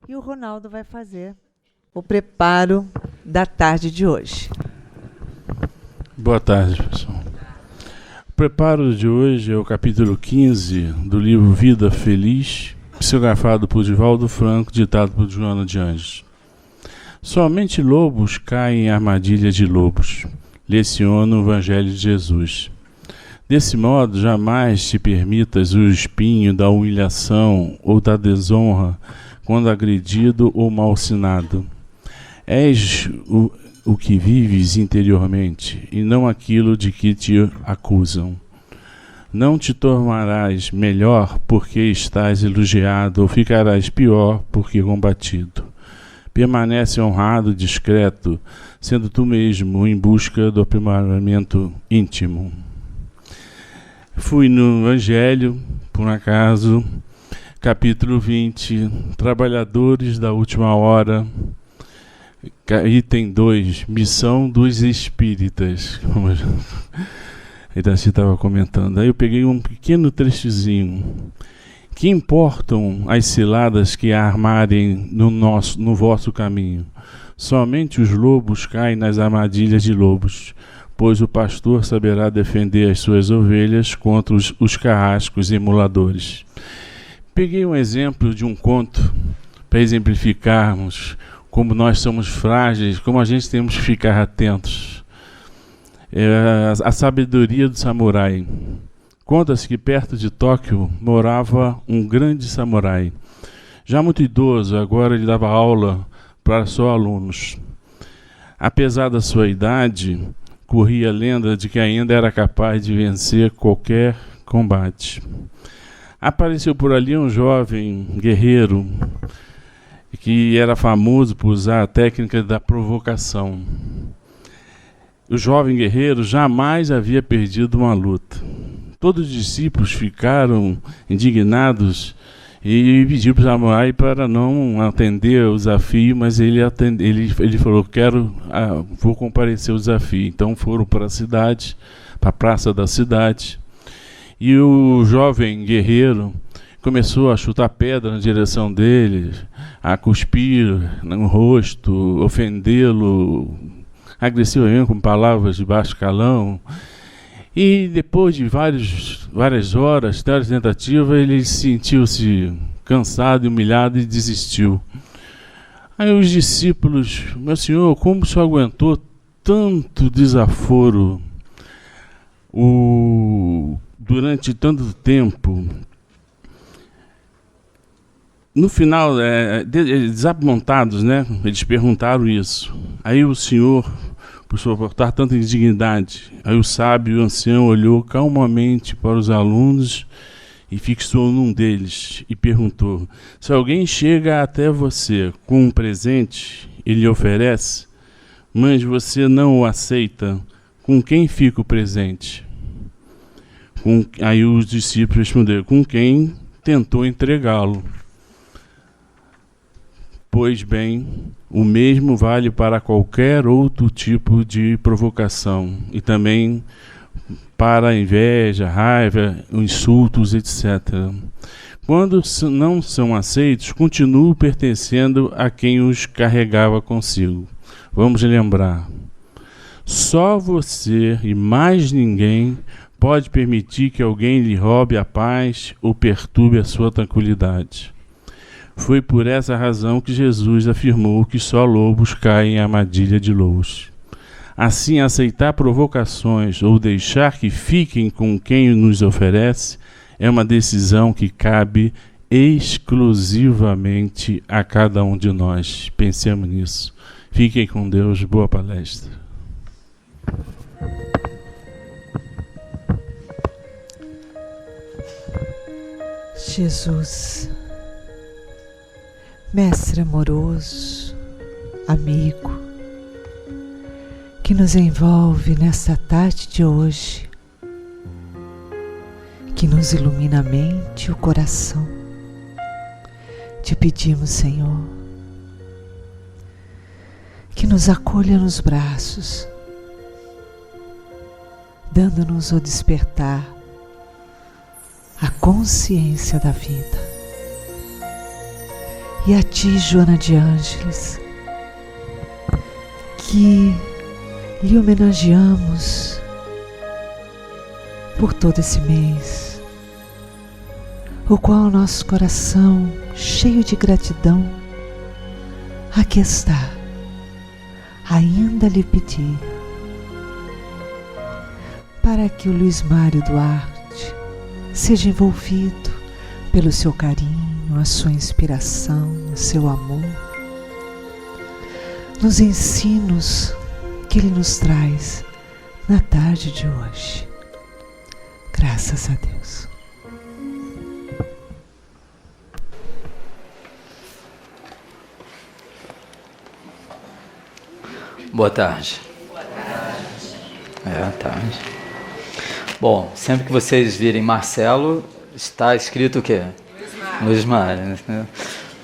E o Ronaldo vai fazer o preparo da tarde de hoje. Boa tarde, pessoal. O preparo de hoje é o capítulo 15 do livro Vida Feliz, psicografado por Divaldo Franco, ditado por Joana de Anjos. Somente lobos caem em armadilha de lobos. Leciona o Evangelho de Jesus. Desse modo, jamais te permitas o espinho da humilhação ou da desonra quando agredido ou malsinado. És o que vives interiormente, e não aquilo de que te acusam. Não te tornarás melhor porque estás elogiado, ou ficarás pior porque combatido. Permanece honrado e discreto, sendo tu mesmo em busca do aprimoramento íntimo. Fui no Evangelho, por acaso, capítulo 20, Trabalhadores da Última Hora, item 2, Missão dos Espíritas, como a Idaci estava comentando. Aí eu peguei um pequeno trechozinho. Que importam as ciladas que armarem no vosso caminho? Somente os lobos caem nas armadilhas de lobos, pois o pastor saberá defender as suas ovelhas contra os carrascos emuladores. Peguei um exemplo de um conto para exemplificarmos como nós somos frágeis, como a gente temos que ficar atentos. A sabedoria do samurai. Conta-se que perto de Tóquio morava um grande samurai. Já muito idoso, agora ele dava aula para só alunos. Apesar da sua idade, corria a lenda de que ainda era capaz de vencer qualquer combate. Apareceu por ali um jovem guerreiro que era famoso por usar a técnica da provocação. O jovem guerreiro jamais havia perdido uma luta. Todos os discípulos ficaram indignados e pediram para o samurai para não atender o desafio, mas ele falou, vou comparecer ao desafio. Então foram para a cidade, para a praça da cidade, e o jovem guerreiro começou a chutar pedra na direção dele, a cuspir no rosto, ofendê-lo agressivamente com palavras de baixo calão. E depois de várias horas, várias tentativas, ele sentiu-se cansado e humilhado e desistiu. Aí os discípulos, meu senhor, como o senhor aguentou tanto desaforo durante tanto tempo? No final, desapontados, né? Eles perguntaram isso. Aí o senhor, por suportar tanta indignidade, aí o sábio ancião olhou calmamente para os alunos e fixou num deles e perguntou: se alguém chega até você com um presente e lhe oferece, mas você não o aceita, com quem fica o presente? Aí os discípulos responderam: com quem tentou entregá-lo. Pois bem, o mesmo vale para qualquer outro tipo de provocação e também para a inveja, raiva, insultos, etc. Quando não são aceitos, continuam pertencendo a quem os carregava consigo. Vamos lembrar, só você e mais ninguém pode permitir que alguém lhe roube a paz ou perturbe a sua tranquilidade. Foi por essa razão que Jesus afirmou que só lobos caem em armadilha de lobos. Assim, aceitar provocações ou deixar que fiquem com quem nos oferece é uma decisão que cabe exclusivamente a cada um de nós. Pensemos nisso. Fiquem com Deus. Boa palestra. Jesus, Mestre amoroso, amigo, que nos envolve nesta tarde de hoje, que nos ilumina a mente e o coração, te pedimos, Senhor, que nos acolha nos braços, dando-nos o despertar, a consciência da vida. E a ti, Joana de Ângeles, que lhe homenageamos por todo esse mês, o qual nosso coração, cheio de gratidão, aqui está, ainda lhe pedir, para que o Luiz Mário Duarte seja envolvido pelo seu carinho, a sua inspiração, o seu amor, nos ensinos que Ele nos traz na tarde de hoje. Graças a Deus. Boa tarde. Boa tarde. Bom, sempre que vocês virem Marcelo, está escrito o quê? Luiz Mário.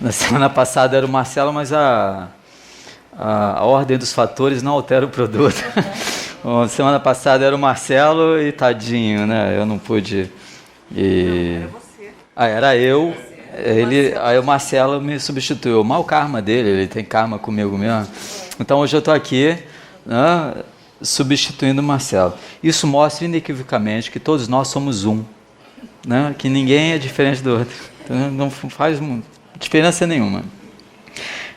Na semana passada era o Marcelo, mas a ordem dos fatores não altera o produto. Bom, semana passada era o Marcelo e tadinho, né? Eu não pude. Era você. Era eu. Aí o Marcelo me substituiu. O mau karma dele, ele tem karma comigo mesmo. Então hoje eu estou aqui, né, substituindo o Marcelo. Isso mostra inequivocamente que todos nós somos um, né? Que ninguém é diferente do outro. Então, não faz diferença nenhuma.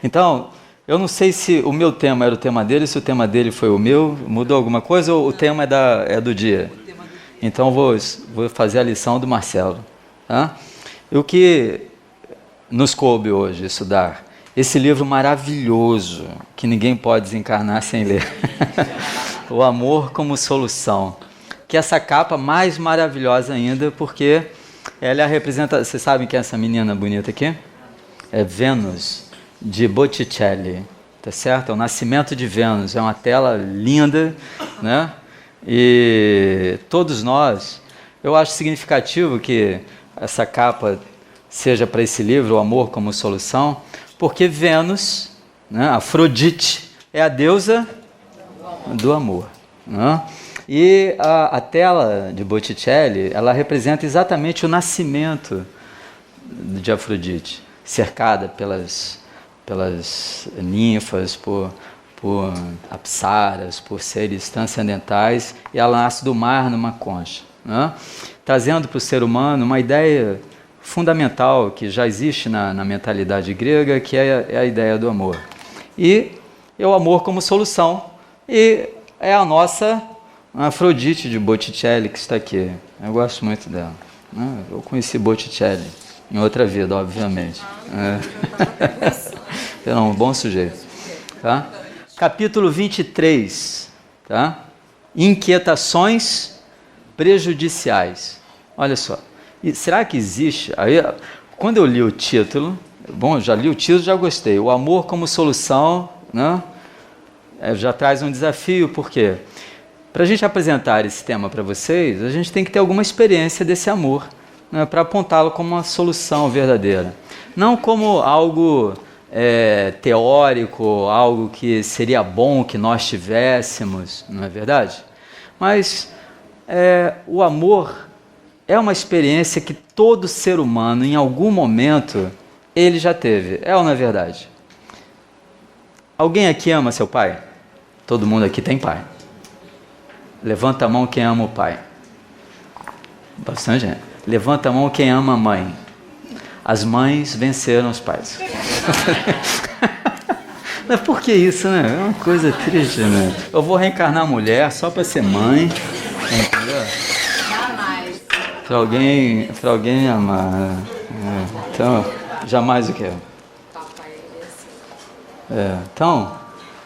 Então, eu não sei se o meu tema era o tema dele, se o tema dele foi o meu, mudou alguma coisa ou o tema é do dia? Então vou fazer a lição do Marcelo. Tá? E o que nos coube hoje estudar? Esse livro maravilhoso, que ninguém pode desencarnar sem ler. O Amor como Solução. Que é essa capa mais maravilhosa ainda, porque ela representa... Vocês sabem quem é essa menina bonita aqui? É Vênus, de Botticelli. Tá certo? É o Nascimento de Vênus. É uma tela linda, né? E todos nós... Eu acho significativo que essa capa seja para esse livro, O Amor como Solução, porque Vênus, né, Afrodite, é a deusa do amor. Né? E a tela de Botticelli, ela representa exatamente o nascimento de Afrodite, cercada pelas ninfas, por apsaras, por seres transcendentais, e ela nasce do mar numa concha. Né? Trazendo para o ser humano uma ideia fundamental que já existe na mentalidade grega, que é a ideia do amor. E é o amor como solução. E é a nossa Afrodite de Botticelli que está aqui. Eu gosto muito dela. Eu conheci Botticelli em outra vida, obviamente. É um bom sujeito. Tá? Capítulo 23. Tá? Inquietações prejudiciais. Olha só. E será que existe? Aí, quando eu li o título, bom, já li o título, já gostei. O amor como solução, né? Já traz um desafio, por quê? Para a gente apresentar esse tema para vocês, a gente tem que ter alguma experiência desse amor, né? Para apontá-lo como uma solução verdadeira. Não como algo teórico, algo que seria bom que nós tivéssemos, não é verdade? Mas o amor é uma experiência que todo ser humano, em algum momento, ele já teve. É ou não é verdade? Alguém aqui ama seu pai? Todo mundo aqui tem pai. Levanta a mão quem ama o pai. Bastante gente. Levanta a mão quem ama a mãe. As mães venceram os pais. Mas por que isso, né? É uma coisa triste, né? Eu vou reencarnar mulher só para ser mãe. Entendeu? Para alguém amar. Então, jamais o quê? Então,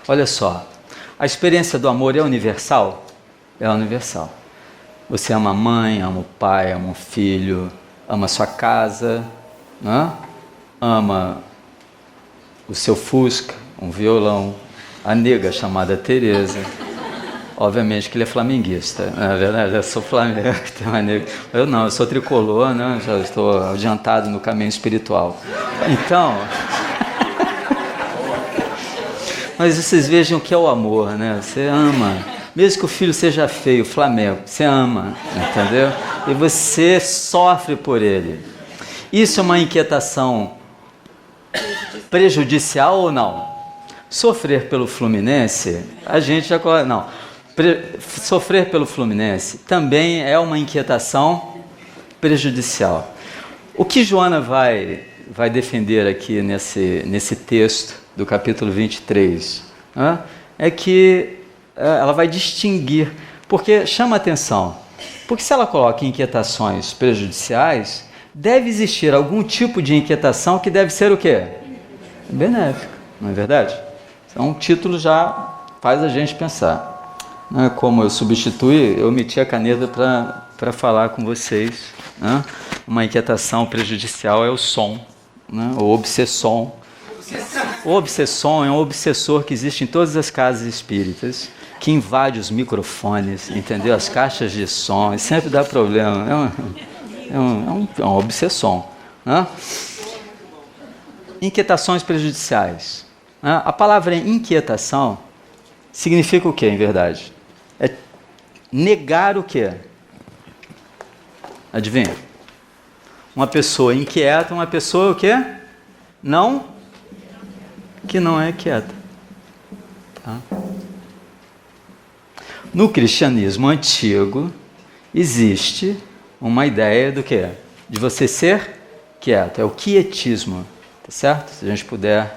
olha só. A experiência do amor é universal? É universal. Você ama a mãe, ama o pai, ama o filho, ama a sua casa, né? Ama o seu Fusca, um violão, a nega chamada Teresa. Obviamente que ele é flamenguista, na verdade, eu sou flamengo, eu não, eu sou tricolor, né? Já estou adiantado no caminho espiritual. Então, mas vocês vejam o que é o amor, né? Você ama, mesmo que o filho seja feio, Flamengo, você ama, entendeu? E você sofre por ele. Isso é uma inquietação prejudicial ou não? Sofrer pelo Fluminense, a gente já... Não. Sofrer pelo Fluminense também é uma inquietação prejudicial. O que Joana vai defender aqui nesse texto do capítulo 23, né, é que ela vai distinguir, porque chama atenção, porque se ela coloca inquietações prejudiciais, deve existir algum tipo de inquietação que deve ser o quê? Benéfica, não é verdade? Então o título já faz a gente pensar. Como eu substituí, eu meti a caneta para falar com vocês. Né? Uma inquietação prejudicial é o som, né? O obsessom. O obsessom é um obsessor que existe em todas as casas espíritas, que invade os microfones, entendeu? As caixas de som, e sempre dá problema. É um obsessom. Né? Inquietações prejudiciais. Né? A palavra inquietação significa o que, em verdade? É negar o quê? Adivinha? Uma pessoa inquieta, uma pessoa o quê? Que não é quieta. Tá? No cristianismo antigo, existe uma ideia do quê? De você ser quieto. É o quietismo. Tá certo? Se a gente puder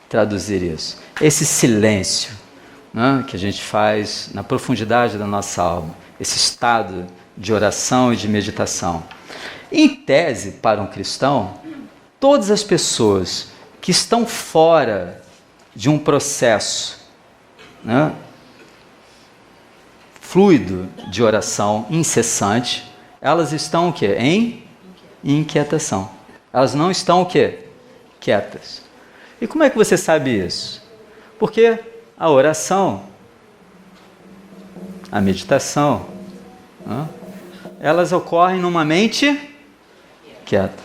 traduzir isso. Esse silêncio, né, que a gente faz na profundidade da nossa alma, esse estado de oração e de meditação. Em tese, para um cristão, todas as pessoas que estão fora de um processo, né, fluido de oração incessante, elas estão o quê? Em inquietação. Elas não estão o quê? Quietas. E como é que você sabe isso? Porque a oração, a meditação, né, elas ocorrem numa mente quieta.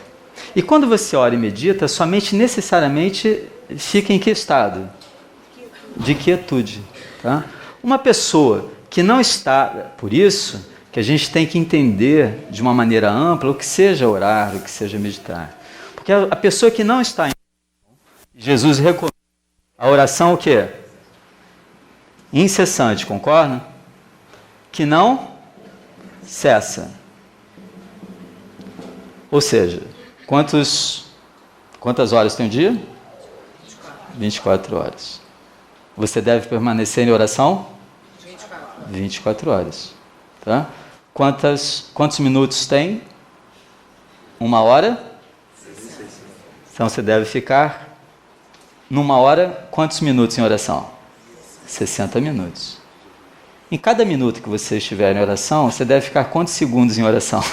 E quando você ora e medita, sua mente necessariamente fica em que estado? De quietude. Tá? Uma pessoa que não está... Por isso que a gente tem que entender de uma maneira ampla o que seja orar, o que seja meditar. Porque a pessoa que não está em... Jesus recomenda a oração o quê? Incessante, concorda? Que não cessa. Ou seja, quantas horas tem um dia? 24 horas. Você deve permanecer em oração? 24 horas. Tá? Quantos minutos tem? 1 hora? Então você deve ficar numa hora, quantos minutos em oração? 60 minutos. Em cada minuto que você estiver em oração, você deve ficar quantos segundos em oração?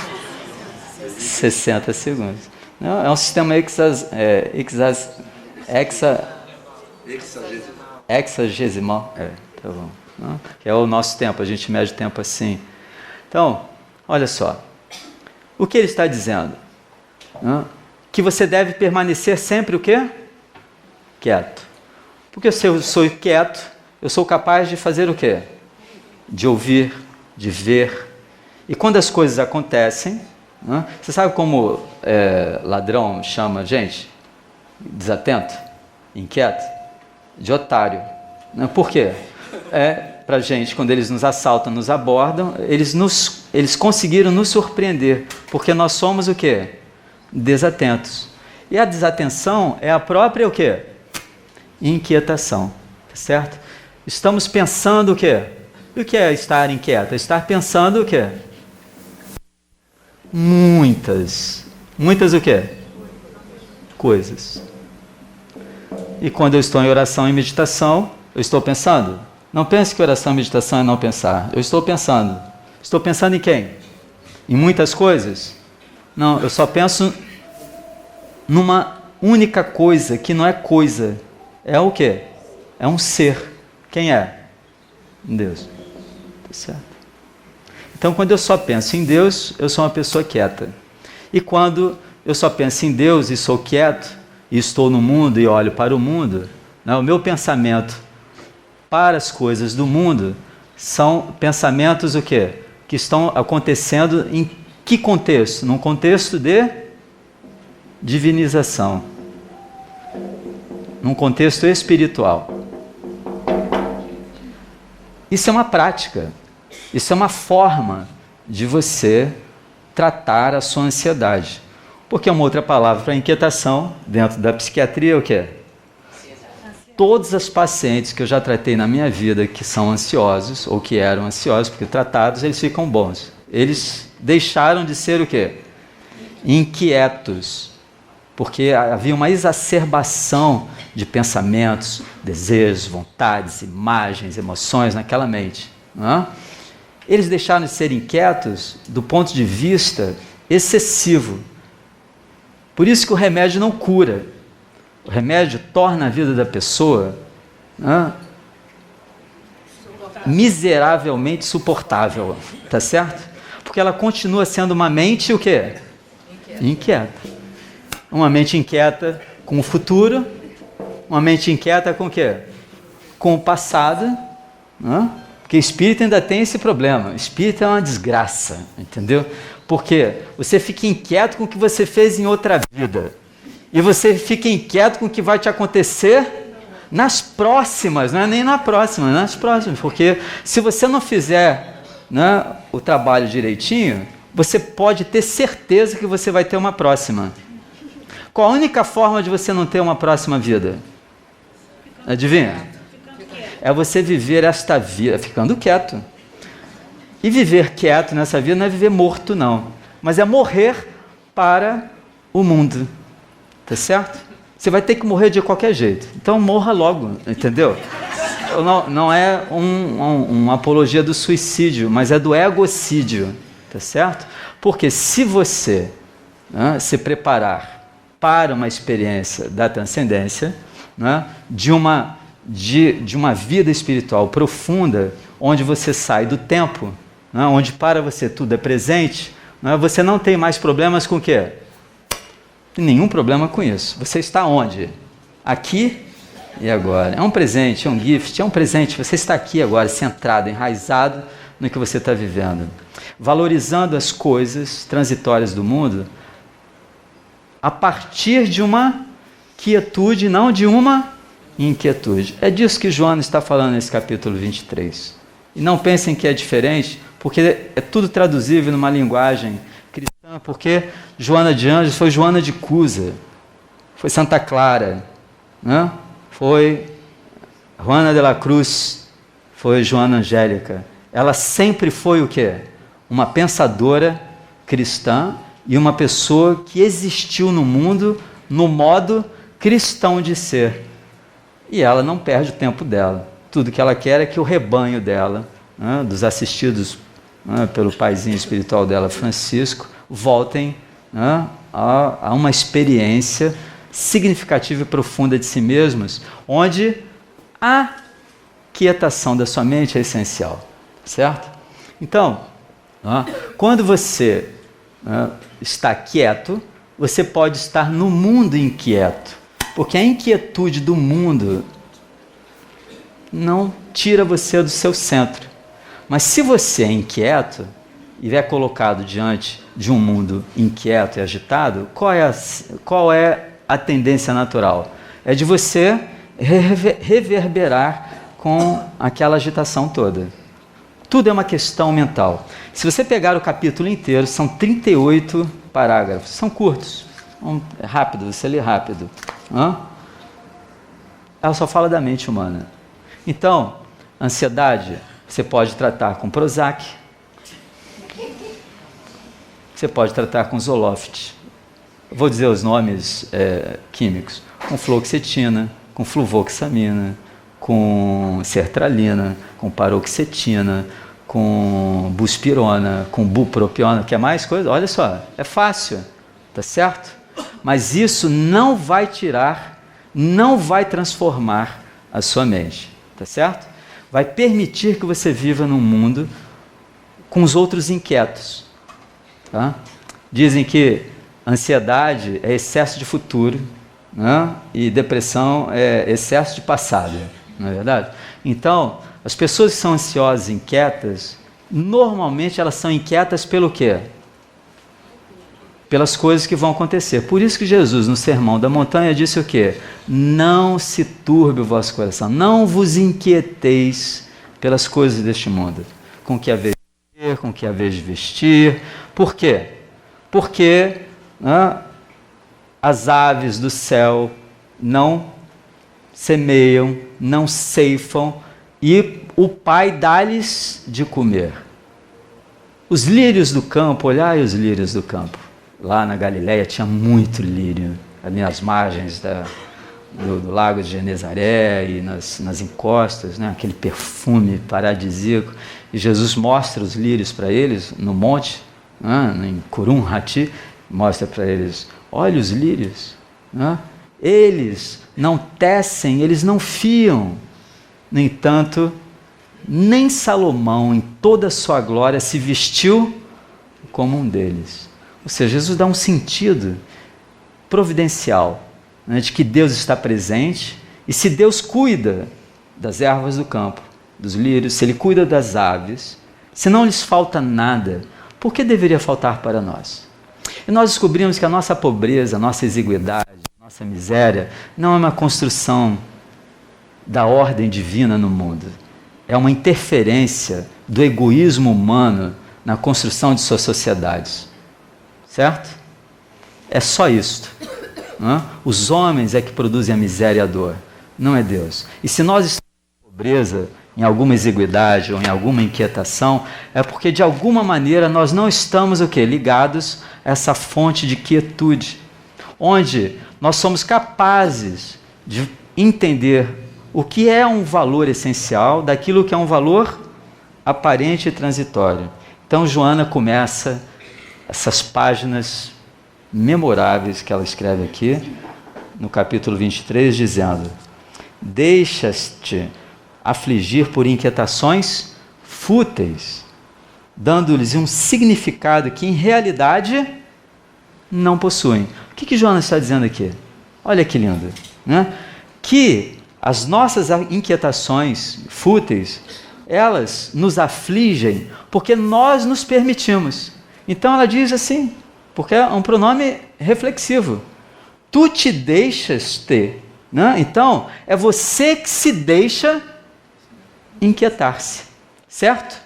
60 segundos. Não, é um sistema hexagesimal. Tá bom. Não? Que é o nosso tempo, a gente mede o tempo assim. Então, olha só. O que ele está dizendo? Não? Que você deve permanecer sempre o quê? Quieto. Porque se eu sou quieto, eu sou capaz de fazer o quê? De ouvir, de ver. E quando as coisas acontecem, né? Você sabe como ladrão chama gente? Desatento? Inquieto? De otário. Né? Por quê? Pra gente, quando eles nos assaltam, nos abordam, eles conseguiram nos surpreender, porque nós somos o quê? Desatentos. E a desatenção é a própria o quê? Inquietação, tá certo? Estamos pensando o quê? E o que é estar inquieto? É estar pensando o quê? Muitas o quê? Coisas. E quando eu estou em oração e meditação, eu estou pensando? Não pense que oração e meditação é não pensar. Eu estou pensando. Estou pensando em quem? Em muitas coisas? Não, eu só penso numa única coisa, que não é coisa. É o quê? É um ser. Quem é? Deus. Tá certo? Então, quando eu só penso em Deus, eu sou uma pessoa quieta. E quando eu só penso em Deus e sou quieto, e estou no mundo e olho para o mundo, né, o meu pensamento para as coisas do mundo são pensamentos o quê? Que estão acontecendo em que contexto? Num contexto de divinização. num contexto espiritual. Isso é uma prática, isso é uma forma de você tratar a sua ansiedade. Porque uma outra palavra para inquietação, dentro da psiquiatria, é o quê? Todos os pacientes que eu já tratei na minha vida que são ansiosos, ou que eram ansiosos, porque tratados, eles ficam bons. Eles deixaram de ser o quê? Inquietos. Porque havia uma exacerbação de pensamentos, desejos, vontades, imagens, emoções naquela mente. Não é? Eles deixaram de ser inquietos do ponto de vista excessivo. Por isso que o remédio não cura. O remédio torna a vida da pessoa miseravelmente suportável. Tá certo? Porque ela continua sendo uma mente o quê? Inquieta. Uma mente inquieta com o futuro, uma mente inquieta com o quê? Com o passado, porque espírito ainda tem esse problema. Espírito é uma desgraça, entendeu? Porque você fica inquieto com o que você fez em outra vida, e você fica inquieto com o que vai te acontecer nas próximas, não é nem na próxima, nas próximas, porque se você não fizer o trabalho direitinho, você pode ter certeza que você vai ter uma próxima. Qual a única forma de você não ter uma próxima vida? Adivinha? É você viver esta vida ficando quieto. E viver quieto nessa vida não é viver morto, não. Mas é morrer para o mundo. Tá certo? Você vai ter que morrer de qualquer jeito. Então morra logo, entendeu? Não é uma apologia do suicídio, mas é do egocídio. Tá certo? Porque se você se preparar para uma experiência da transcendência, de uma vida espiritual profunda, onde você sai do tempo, onde para você tudo é presente, você não tem mais problemas com o quê? Nenhum problema com isso. Você está onde? Aqui e agora. É um presente, é um gift, é um presente. Você está aqui agora, centrado, enraizado no que você está vivendo. Valorizando as coisas transitórias do mundo, a partir de uma quietude, não de uma inquietude. É disso que Joana está falando nesse capítulo 23. E não pensem que é diferente, porque é tudo traduzível numa linguagem cristã, porque Joana de Ângeles foi Joana de Cusa, foi Santa Clara, foi Juana de la Cruz, foi Joana Angélica. Ela sempre foi o quê? Uma pensadora cristã, e uma pessoa que existiu no mundo no modo cristão de ser. E ela não perde o tempo dela. Tudo que ela quer é que o rebanho dela, dos assistidos pelo paizinho espiritual dela, Francisco, voltem a uma experiência significativa e profunda de si mesmos, onde a quietação da sua mente é essencial. Certo? Então, quando você está quieto, você pode estar no mundo inquieto, porque a inquietude do mundo não tira você do seu centro. Mas se você é inquieto e é colocado diante de um mundo inquieto e agitado, qual é a tendência natural? É de você reverberar com aquela agitação toda. Tudo é uma questão mental. Se você pegar o capítulo inteiro, são 38 parágrafos. São curtos. É rápido, você lê rápido. Ela só fala da mente humana. Então, ansiedade, você pode tratar com Prozac. Você pode tratar com Zoloft. Vou dizer os nomes químicos. Com fluoxetina, com fluvoxamina, com sertralina, com paroxetina, com buspirona, com bupropiona, quer mais coisa? Olha só, é fácil, tá certo? Mas isso não vai tirar, não vai transformar a sua mente, tá certo? Vai permitir que você viva num mundo com os outros inquietos, tá? Dizem que ansiedade é excesso de futuro, né? E depressão é excesso de passado, não é verdade? Então, as pessoas que são ansiosas e inquietas, normalmente elas são inquietas pelo quê? pelas coisas que vão acontecer. Por isso que Jesus, no Sermão da Montanha, disse o quê? Não se turbe o vosso coração, não vos inquieteis pelas coisas deste mundo, com que haver de comer, com que haver de vestir. Por quê? Porque as aves do céu não semeiam, não ceifam, e o Pai dá-lhes de comer. Os lírios do campo, olhai os lírios do campo. Lá na Galileia tinha muito lírio, ali nas margens do lago de Genezaré e nas encostas, né? Aquele perfume paradisíaco. E Jesus mostra os lírios para eles no monte, em Kurum Hati, mostra para eles, olha os lírios, eles não tecem, eles não fiam. No entanto, nem Salomão, em toda a sua glória, se vestiu como um deles. Ou seja, Jesus dá um sentido providencial, né, de que Deus está presente, e se Deus cuida das ervas do campo, dos lírios, se Ele cuida das aves, se não lhes falta nada, por que deveria faltar para nós? E nós descobrimos que a nossa pobreza, a nossa exiguidade, a nossa miséria, não é uma construção da ordem divina no mundo. É uma interferência do egoísmo humano na construção de suas sociedades. Certo? É só isto. Os homens é que produzem a miséria e a dor, não é Deus. E se nós estamos em pobreza, em alguma exiguidade ou em alguma inquietação, é porque de alguma maneira nós não estamos ligados a essa fonte de quietude, onde nós somos capazes de entender o que é um valor essencial daquilo que é um valor aparente e transitório. Então Joana começa essas páginas memoráveis que ela escreve aqui, no capítulo 23, dizendo: deixas-te afligir por inquietações fúteis, dando-lhes um significado que em realidade não possuem. O que Joana está dizendo aqui? Olha que lindo, né? Que as nossas inquietações fúteis, elas nos afligem porque nós nos permitimos. Então ela diz assim, porque é um pronome reflexivo. Tu te deixas ter. Né? Então, é você que se deixa inquietar-se. Certo?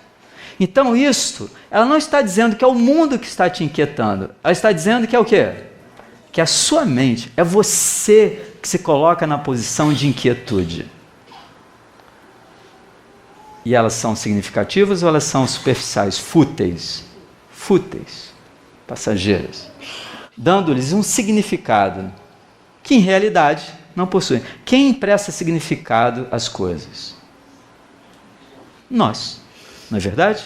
Então isto, ela não está dizendo que é o mundo que está te inquietando. Ela está dizendo que é o quê? Que a sua mente, é você que se coloca na posição de inquietude. E elas são significativas ou elas são superficiais, fúteis, passageiras, dando-lhes um significado que em realidade não possuem. Quem empresta significado às coisas? Nós, não é verdade?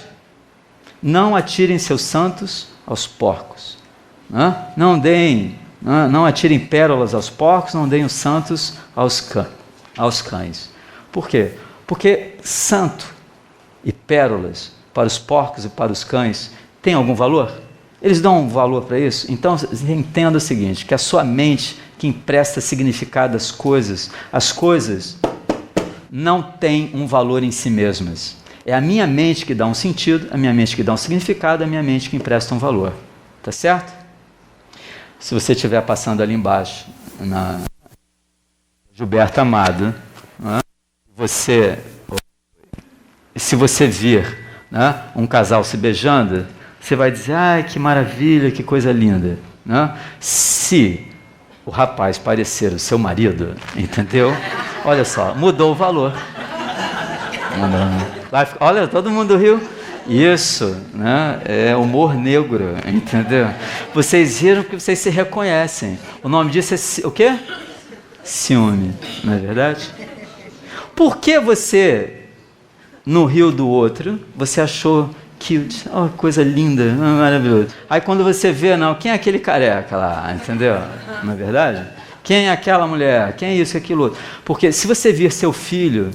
Não atirem seus santos aos porcos, não atirem pérolas aos porcos, não deem os santos aos cães. Por quê? Porque santo e pérolas para os porcos e para os cães tem algum valor? Eles dão um valor para isso? Então entenda o seguinte, que a sua mente que empresta significado às coisas não tem um valor em si mesmas. É a minha mente que dá um sentido, a minha mente que dá um significado, a minha mente que empresta um valor. Tá certo? Se você estiver passando ali embaixo, na Gilberto Amado, se você vir um casal se beijando, você vai dizer, ai, que maravilha, que coisa linda. Se o rapaz parecer o seu marido, entendeu? Olha só, mudou o valor. Olha, todo mundo riu. Isso, é humor negro, entendeu? Vocês riram porque vocês se reconhecem. O nome disso é o quê? Ciúme, não é verdade? Por que você, no riu do outro, você achou cute, oh, coisa linda, maravilhoso. Aí quando você vê, quem é aquele careca lá, entendeu? Não é verdade? Quem é aquela mulher? Quem é isso e aquilo outro? Porque se você vir seu filho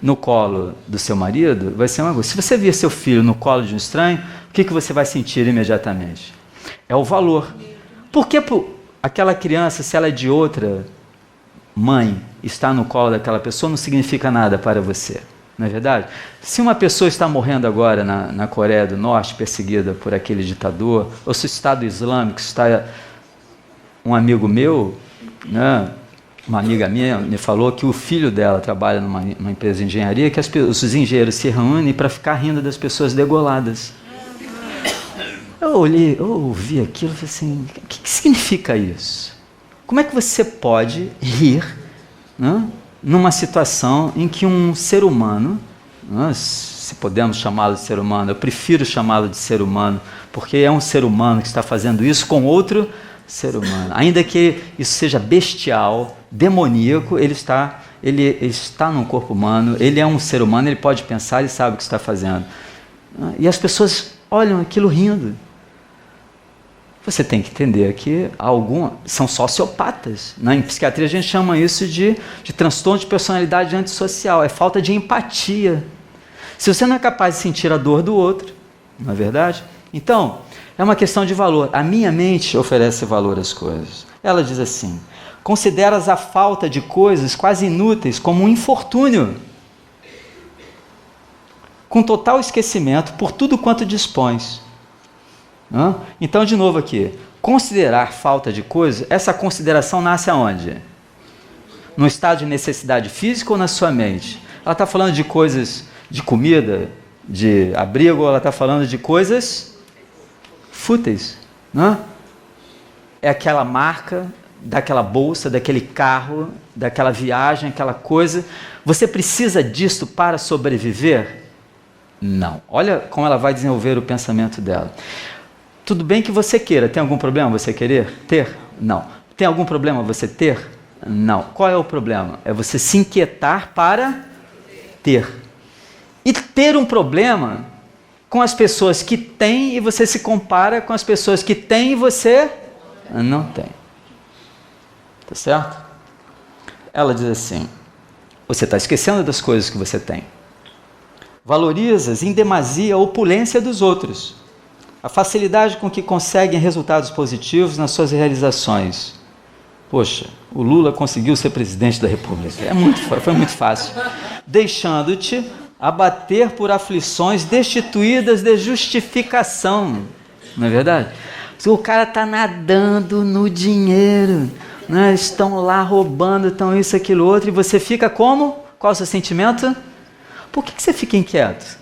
no colo do seu marido, vai ser uma coisa. Se você vir seu filho no colo de um estranho, o que você vai sentir imediatamente? É o valor. Por que aquela criança, se ela é de outra mãe, está no colo daquela pessoa, não significa nada para você? Não é verdade? Se uma pessoa está morrendo agora na Coreia do Norte, perseguida por aquele ditador, ou se o Estado Islâmico está... Um amigo meu, né, uma amiga minha, me falou que o filho dela trabalha numa empresa de engenharia, que os engenheiros se reúnem para ficar rindo das pessoas degoladas. Eu ouvi aquilo e falei assim, o que significa isso? Como é que você pode rir, né, numa situação em que um ser humano, né, se podemos chamá-lo de ser humano, eu prefiro chamá-lo de ser humano, porque é um ser humano que está fazendo isso com outro ser humano. Ainda que isso seja bestial, demoníaco, ele está num corpo humano, ele é um ser humano, ele pode pensar, ele sabe o que está fazendo. E as pessoas olham aquilo rindo. Você tem que entender que são sociopatas. Em psiquiatria a gente chama isso de transtorno de personalidade antissocial, é falta de empatia. Se você não é capaz de sentir a dor do outro, não é verdade? Então, é uma questão de valor. A minha mente oferece valor às coisas. Ela diz assim, consideras a falta de coisas quase inúteis como um infortúnio, com total esquecimento por tudo quanto dispões. Então, de novo aqui, considerar falta de coisa, essa consideração nasce aonde? No estado de necessidade física ou na sua mente? Ela está falando de coisas, de comida, de abrigo, ou ela está falando de coisas fúteis? É aquela marca, daquela bolsa, daquele carro, daquela viagem, aquela coisa. Você precisa disso para sobreviver? Não. Olha como ela vai desenvolver o pensamento dela. Tudo bem que você queira. Tem algum problema você querer ter? Não. Tem algum problema você ter? Não. Qual é o problema? É você se inquietar para ter. E ter um problema com as pessoas que têm e você se compara com as pessoas que têm e você não tem. Tá certo? Ela diz assim, você está esquecendo das coisas que você tem. Valorizas em demasia a opulência dos outros. A facilidade com que conseguem resultados positivos nas suas realizações. Poxa, o Lula conseguiu ser presidente da República. Foi muito fácil. Deixando-te abater por aflições destituídas de justificação. Não é verdade? O cara está nadando no dinheiro, né? Estão lá roubando, estão isso, aquilo, outro, e você fica como? Qual é o seu sentimento? Por que você fica inquieto?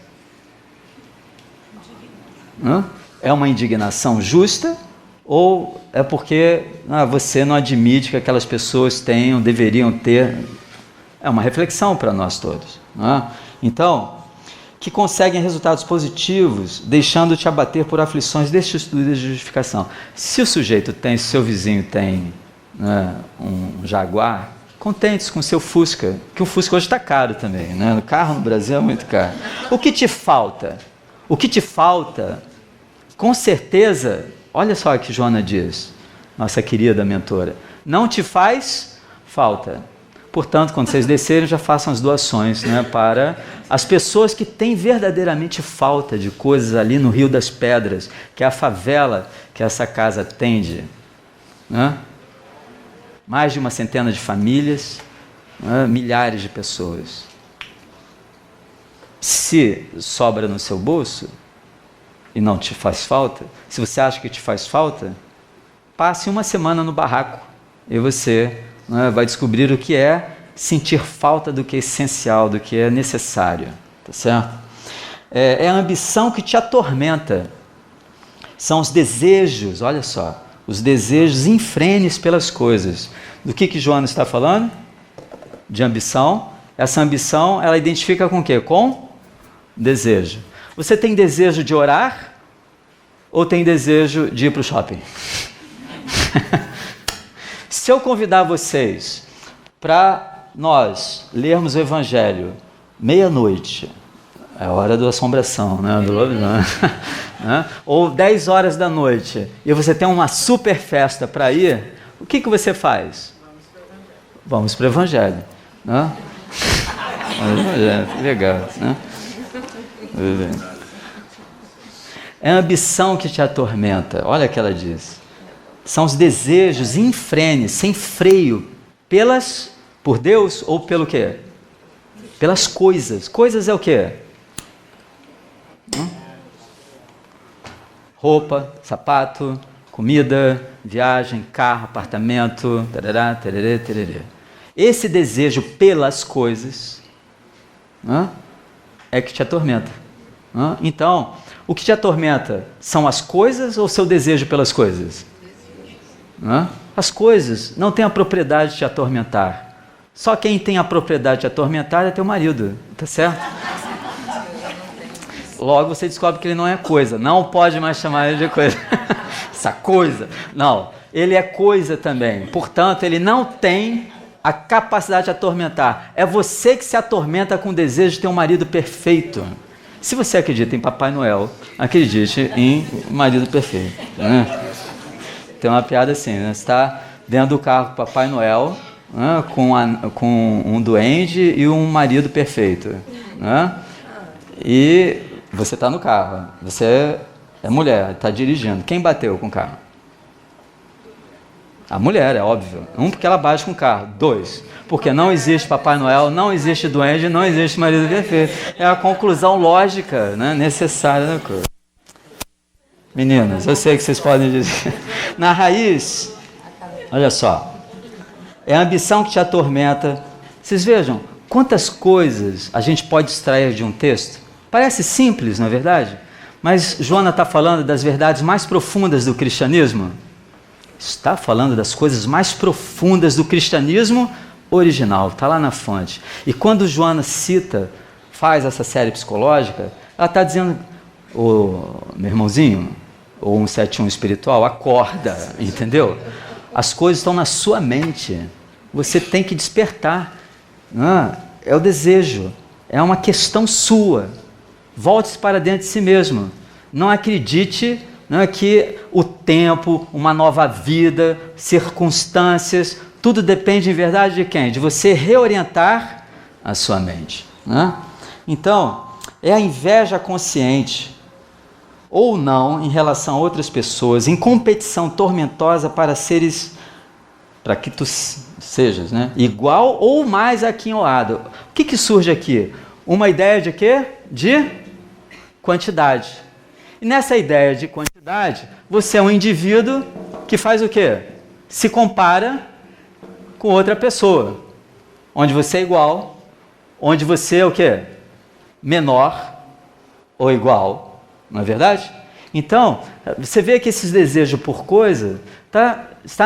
É uma indignação justa ou é porque você não admite que aquelas pessoas deveriam ter? É uma reflexão para nós todos. Então, que conseguem resultados positivos, deixando-te abater por aflições destituídas de justificação. Se o sujeito tem, se o seu vizinho tem um Jaguar, contente-se com o seu Fusca, que o Fusca hoje está caro também. O carro no Brasil é muito caro. O que te falta? O que te falta... Com certeza, olha só o que Joana diz, nossa querida mentora, não te faz falta. Portanto, quando vocês descerem, já façam as doações, para as pessoas que têm verdadeiramente falta de coisas ali no Rio das Pedras, que é a favela que essa casa atende. Mais de uma centena de famílias, milhares de pessoas. Se sobra no seu bolso, e não te faz falta, se você acha que te faz falta, passe uma semana no barraco e você vai descobrir o que é sentir falta do que é essencial, do que é necessário, tá certo? É a ambição que te atormenta, são os desejos, olha só, os desejos infrenes pelas coisas. Do que Joana está falando? De ambição. Essa ambição, ela identifica com o quê? Com desejo. Você tem desejo de orar ou tem desejo de ir para o shopping? Se eu convidar vocês para nós lermos o Evangelho meia-noite, é a hora da assombração, do lobisomem, ou 10 horas da noite, e você tem uma super festa para ir, o que você faz? Vamos para o Evangelho. Vamos para o Evangelho, que legal, É a ambição que te atormenta. Olha o que ela diz. São os desejos infrenes, sem freio, por Deus ou pelo quê? Pelas coisas. Coisas é o quê? Roupa, sapato, comida, viagem, carro, apartamento, tarará, tererê, tererê. Esse desejo pelas coisas é que te atormenta. Então, o que te atormenta são as coisas ou seu desejo pelas coisas? As coisas não têm a propriedade de te atormentar. Só quem tem a propriedade de te atormentar é teu marido, tá certo? Logo você descobre que ele não é coisa. Não pode mais chamar ele de coisa. Essa coisa. Não, ele é coisa também. Portanto, ele não tem a capacidade de atormentar. É você que se atormenta com o desejo de ter um marido perfeito. Se você acredita em Papai Noel, acredite em marido perfeito. Né? Tem uma piada assim, né? Você está dentro do carro com Papai Noel, né? com um duende e um marido perfeito. Né? E você está no carro, você é mulher, está dirigindo. Quem bateu com o carro? A mulher, é óbvio. Porque ela bate com o carro. 2, porque não existe Papai Noel, não existe duende, não existe marido perfeito. É a conclusão lógica, né, necessária da coisa. Meninas, eu sei que vocês podem dizer. Na raiz, olha só, é a ambição que te atormenta. Vocês vejam quantas coisas a gente pode extrair de um texto. Parece simples, não é verdade? Mas Joana está falando das verdades mais profundas do cristianismo. Está falando das coisas mais profundas do cristianismo original, está lá na fonte. E quando Joana faz essa série psicológica, ela está dizendo, meu irmãozinho, ou 171 espiritual, acorda, entendeu? As coisas estão na sua mente, você tem que despertar. É o desejo, é uma questão sua. Volte-se para dentro de si mesmo. Não acredite que o tempo, uma nova vida, circunstâncias, tudo depende em verdade de quem? De você reorientar a sua mente. Então, é a inveja consciente ou não em relação a outras pessoas, em competição tormentosa para que tu sejas, igual ou mais aquinhoado. O que surge aqui? Uma ideia de quê? De quantidade. E nessa ideia de quantidade, você é um indivíduo que faz o quê? Se compara com outra pessoa, onde você é igual, onde você é o quê? Menor ou igual, não é verdade? Então, você vê que esses desejos por coisa, você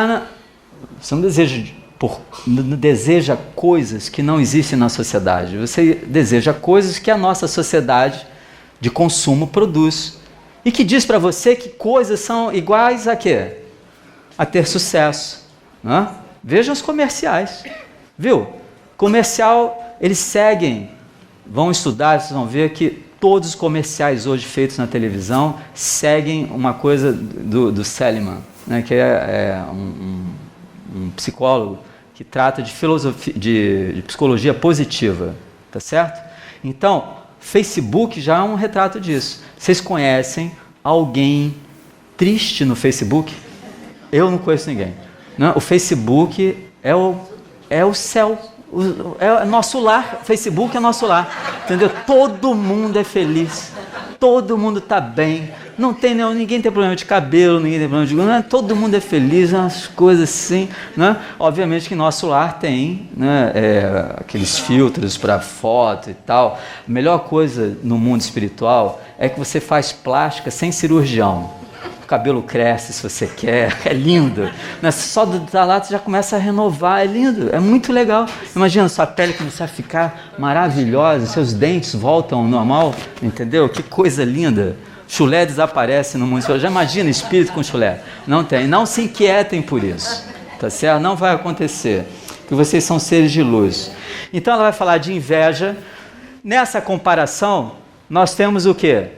não deseja coisas que não existem na sociedade, você deseja coisas que a nossa sociedade de consumo produz. E que diz para você que coisas são iguais a quê? A ter sucesso. Veja os comerciais. Viu? Comercial, eles seguem. Vão estudar, vocês vão ver que todos os comerciais hoje feitos na televisão seguem uma coisa do Seligman, que é um psicólogo que trata de filosofia, de psicologia positiva. Tá certo? Então, Facebook já é um retrato disso. Vocês conhecem alguém triste no Facebook? Eu não conheço ninguém. O Facebook é o céu, é nosso lar. Facebook é nosso lar, entendeu? Todo mundo é feliz, todo mundo está bem, ninguém tem problema de cabelo, ninguém tem problema de... todo mundo é feliz, umas coisas assim. Obviamente que nosso lar tem aqueles filtros para foto e tal. A melhor coisa no mundo espiritual é que você faz plástica sem cirurgião. O cabelo cresce se você quer, é lindo. Só do lá você já começa a renovar, é lindo, é muito legal. Imagina sua pele começar a ficar maravilhosa, seus dentes voltam ao normal, entendeu? Que coisa linda. Chulé desaparece no mundo espiritual. Já imagina espírito com chulé? Não tem. Não se inquietem por isso, tá certo? Não vai acontecer, porque vocês são seres de luz. Então ela vai falar de inveja. Nessa comparação, nós temos o quê?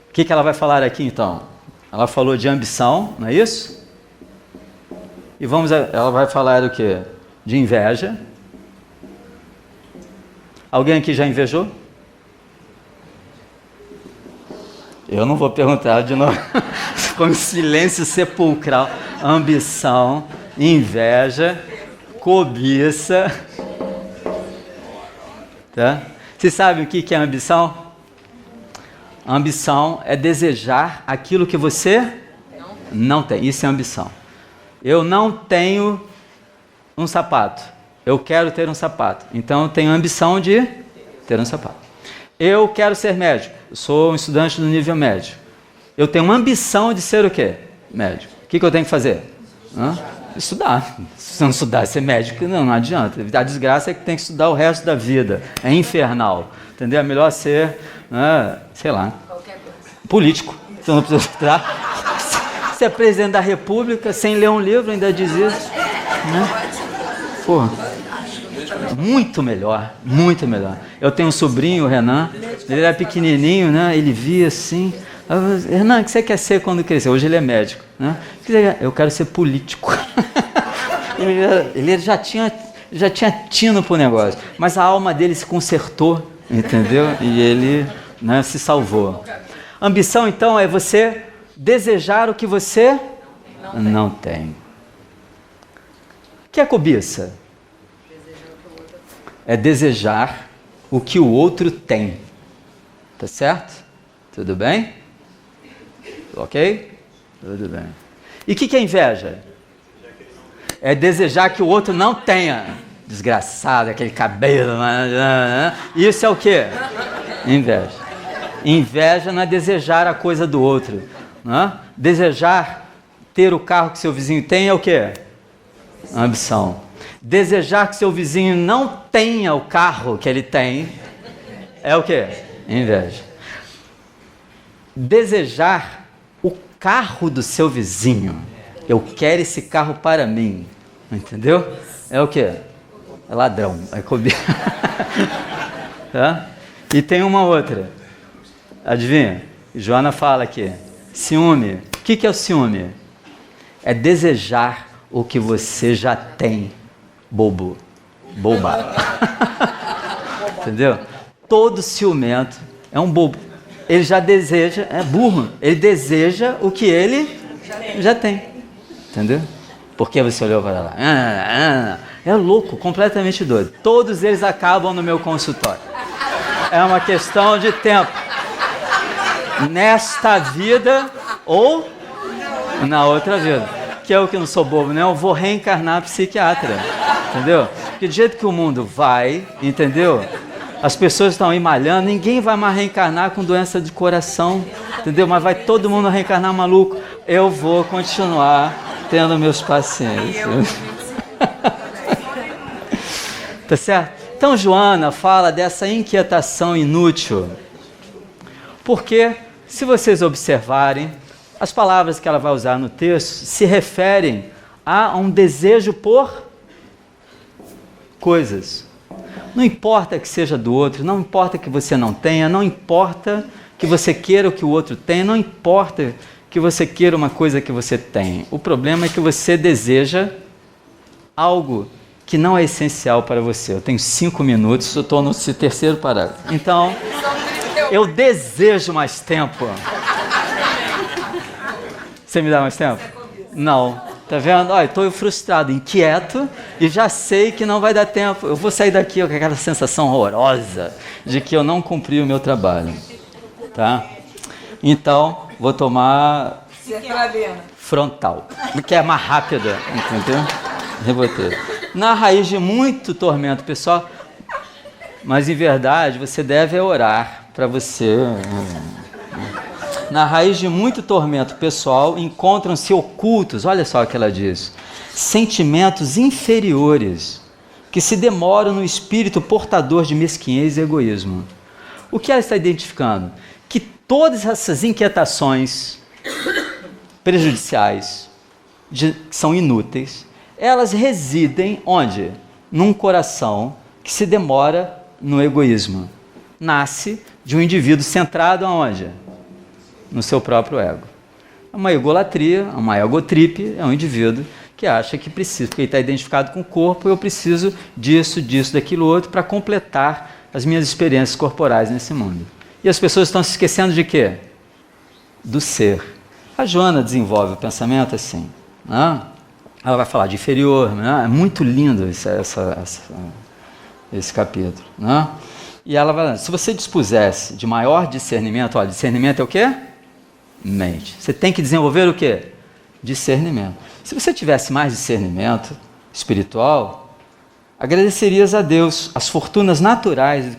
O que ela vai falar aqui então? Ela falou de ambição, não é isso? E ela vai falar o quê? De inveja. Alguém aqui já invejou? Eu não vou perguntar de novo. Com silêncio sepulcral. Ambição, inveja, cobiça. Tá? Vocês sabem o que é ambição? A ambição é desejar aquilo que você não tem. Isso é ambição. Eu não tenho um sapato. Eu quero ter um sapato. Então eu tenho a ambição de ter um sapato. Eu quero ser médico. Eu sou um estudante do nível médio. Eu tenho uma ambição de ser o quê? Médico. O que eu tenho que fazer? Estudar. Se não estudar e ser médico, não adianta. A desgraça é que tem que estudar o resto da vida. É infernal. Entendeu? É melhor ser, sei lá, político. Você não precisa estudar. Ser presidente da República sem ler um livro, ainda diz isso. Né? Porra. Muito melhor, muito melhor. Eu tenho um sobrinho, o Renan, ele era pequenininho, né? Ele via assim, Renan, o que você quer ser quando crescer? Hoje ele é médico, né? Eu quero ser político. Ele já tinha tino pro negócio, mas a alma dele se consertou, entendeu? E ele, né, se salvou. Ambição, então, é você desejar o que você não tem. O que é cobiça? É desejar o que o outro tem. Tá certo? Tudo bem? Ok? Tudo bem. E o que é inveja? É desejar que o outro não tenha. Desgraçado, aquele cabelo. Isso é o quê? Inveja. Inveja não é desejar a coisa do outro. Desejar ter o carro que seu vizinho tem é o quê? Ambição. Desejar que seu vizinho não tenha o carro que ele tem é o quê? Inveja. Desejar o carro do seu vizinho. Eu quero esse carro para mim. Entendeu? É o quê? É ladrão. É cobiça. Tá? E tem uma outra. Adivinha? Joana fala aqui. Ciúme. O que é o ciúme? É desejar o que você já tem. Bobo. Boba. Entendeu? Todo ciumento é um bobo. Ele já deseja, é burro. Ele deseja o que ele já tem. Entendeu? Por que você olhou para lá? É louco, completamente doido. Todos eles acabam no meu consultório. É uma questão de tempo. Nesta vida ou na outra vida. Que é o que eu não sou bobo, né? Eu vou reencarnar psiquiatra. Entendeu? Porque do jeito que o mundo vai, entendeu? As pessoas estão aí malhando, ninguém vai mais reencarnar com doença de coração, entendeu? Mas vai todo mundo reencarnar maluco. Eu vou continuar tendo meus pacientes. Tá certo? Então Joana fala dessa inquietação inútil. Porque, se vocês observarem, as palavras que ela vai usar no texto se referem a um desejo por coisas. Não importa que seja do outro, não importa que você não tenha, não importa que você queira o que o outro tem, não importa que você queira uma coisa que você tem. O problema é que você deseja algo que não é essencial para você. Eu tenho 5 minutos, eu estou no terceiro parágrafo. Então, eu desejo mais tempo. Você me dá mais tempo? Não. Tá vendo? Olha, estou frustrado, inquieto e já sei que não vai dar tempo. Eu vou sair daqui com aquela sensação horrorosa de que eu não cumpri o meu trabalho. Tá? Então, vou tomar frontal, que é mais rápida, entendeu? Rebotei. Na raiz de muito tormento, pessoal, mas em verdade você deve orar para você. Na raiz de muito tormento pessoal encontram-se ocultos, olha só o que ela diz, sentimentos inferiores que se demoram no espírito portador de mesquinhez e egoísmo. O que ela está identificando? Que todas essas inquietações prejudiciais, que são inúteis, elas residem onde? Num coração que se demora no egoísmo. Nasce de um indivíduo centrado aonde? No seu próprio ego. É uma egolatria, uma egotrip, é um indivíduo que acha que precisa, porque ele está identificado com o corpo, eu preciso disso, daquilo outro, para completar as minhas experiências corporais nesse mundo. E as pessoas estão se esquecendo de quê? Do ser. A Joana desenvolve o pensamento assim, né? Ela vai falar de inferior, né? É muito lindo esse capítulo, né? E ela vai, se você dispusesse de maior discernimento, olha, discernimento é o quê? Mente. Você tem que desenvolver o quê? Discernimento. Se você tivesse mais discernimento espiritual, agradecerias a Deus as fortunas naturais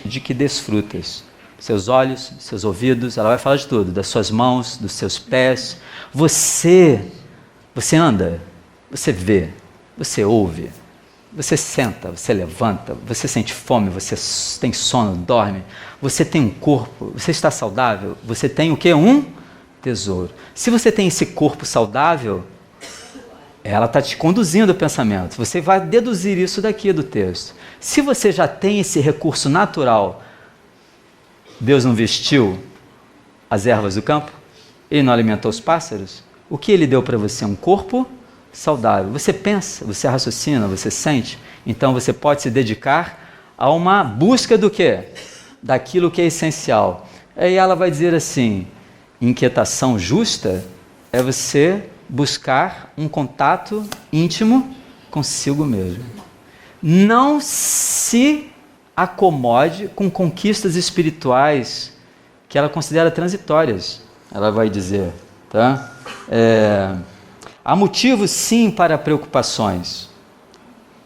de que desfrutas. Seus olhos, seus ouvidos, ela vai falar de tudo, das suas mãos, dos seus pés. Você anda, você vê, você ouve, você senta, você levanta, você sente fome, você tem sono, dorme, você tem um corpo, você está saudável, você tem o quê? Um tesouro. Se você tem esse corpo saudável, ela está te conduzindo o pensamento. Você vai deduzir isso daqui do texto. Se você já tem esse recurso natural, Deus não vestiu as ervas do campo? Ele não alimentou os pássaros? O que Ele deu para você? Um corpo saudável. Você pensa, você raciocina, você sente? Então você pode se dedicar a uma busca do quê? Daquilo que é essencial. Aí ela vai dizer assim, inquietação justa é você buscar um contato íntimo consigo mesmo. Não se acomode com conquistas espirituais que ela considera transitórias, ela vai dizer, tá? Há motivos sim para preocupações,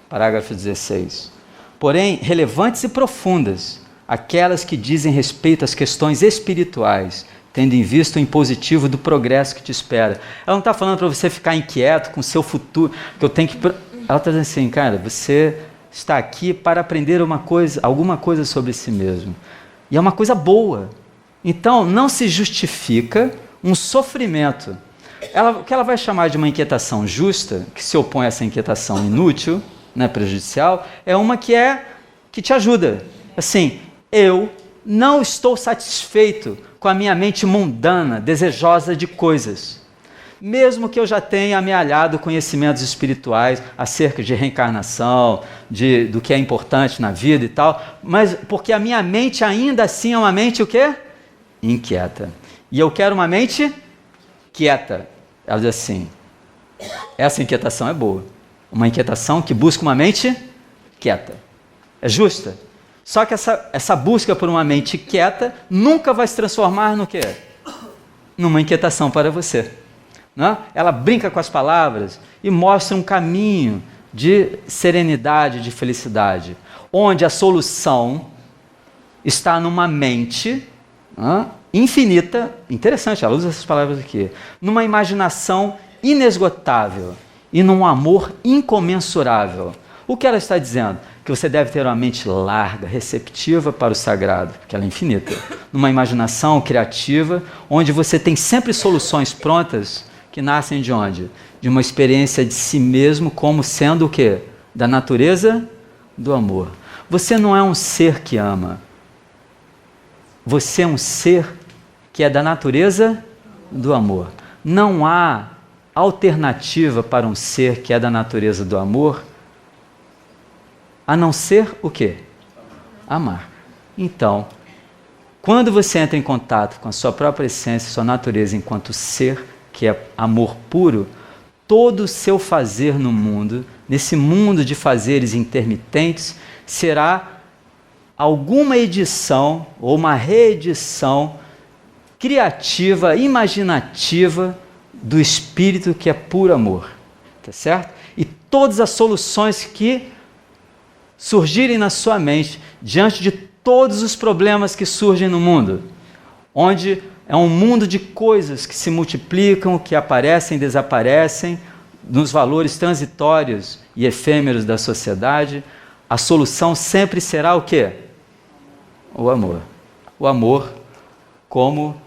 parágrafo 16, porém relevantes e profundas, aquelas que dizem respeito às questões espirituais, tendo em vista o impositivo do progresso que te espera. Ela não está falando para você ficar inquieto com o seu futuro, que eu tenho que... Ela está dizendo assim, cara, você está aqui para aprender alguma coisa sobre si mesmo. E é uma coisa boa. Então, não se justifica um sofrimento. O que ela vai chamar de uma inquietação justa, que se opõe a essa inquietação inútil, né, prejudicial, é uma que te ajuda. Assim, eu não estou satisfeito com a minha mente mundana, desejosa de coisas. Mesmo que eu já tenha amealhado conhecimentos espirituais acerca de reencarnação, do que é importante na vida e tal, mas porque a minha mente ainda assim é uma mente o quê? Inquieta. E eu quero uma mente quieta. Ela diz assim, essa inquietação é boa. Uma inquietação que busca uma mente quieta. É justa. Só que essa busca por uma mente quieta nunca vai se transformar no quê? Numa inquietação para você. Não? Ela brinca com as palavras e mostra um caminho de serenidade, de felicidade, onde a solução está numa mente infinita, interessante, ela usa essas palavras aqui, numa imaginação inesgotável e num amor incomensurável. O que ela está dizendo? Que você deve ter uma mente larga, receptiva para o sagrado, porque ela é infinita, numa imaginação criativa, onde você tem sempre soluções prontas, que nascem de onde? De uma experiência de si mesmo como sendo o quê? Da natureza do amor. Você não é um ser que ama. Você é um ser que é da natureza do amor. Não há alternativa para um ser que é da natureza do amor, a não ser o quê? Amar. Então, quando você entra em contato com a sua própria essência, sua natureza enquanto ser, que é amor puro, todo o seu fazer no mundo, nesse mundo de fazeres intermitentes, será alguma edição ou uma reedição criativa, imaginativa do Espírito que é puro amor. Tá certo? E todas as soluções que surgirem na sua mente diante de todos os problemas que surgem no mundo, onde é um mundo de coisas que se multiplicam, que aparecem e desaparecem, nos valores transitórios e efêmeros da sociedade, a solução sempre será o quê? O amor. O amor como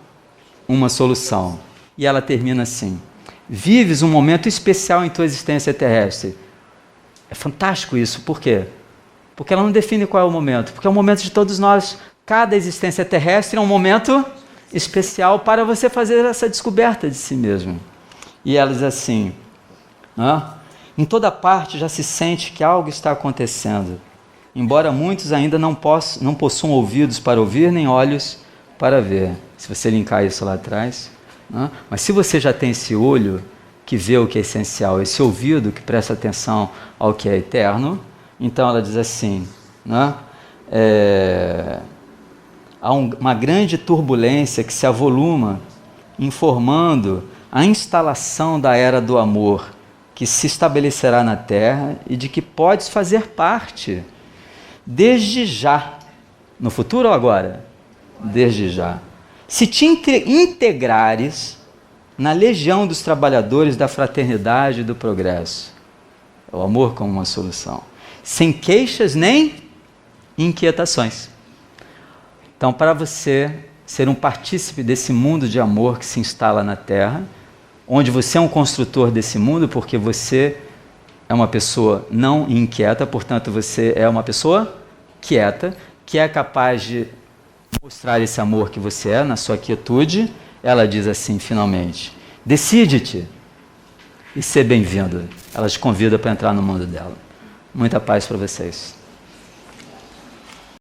uma solução. E ela termina assim: vives um momento especial em tua existência terrestre. É fantástico isso, por quê? Porque ela não define qual é o momento, porque é o momento de todos nós. Cada existência terrestre é um momento especial para você fazer essa descoberta de si mesmo. E ela diz assim, em toda parte já se sente que algo está acontecendo, embora muitos ainda não possuam ouvidos para ouvir, nem olhos para ver. Se você linkar isso lá atrás. Mas se você já tem esse olho que vê o que é essencial, esse ouvido que presta atenção ao que é eterno, então ela diz assim, né? Há uma grande turbulência que se avoluma, informando a instalação da era do amor que se estabelecerá na Terra e de que podes fazer parte desde já. No futuro ou agora? Desde já. Se te integrares na legião dos trabalhadores da fraternidade e do progresso, o amor como uma solução, sem queixas nem inquietações. Então, para você ser um partícipe desse mundo de amor que se instala na Terra, onde você é um construtor desse mundo, porque você é uma pessoa não inquieta, portanto, você é uma pessoa quieta, que é capaz de mostrar esse amor que você é na sua quietude. Ela diz assim, finalmente: decide-te e ser bem-vindo. Ela te convida para entrar no mundo dela. Muita paz para vocês.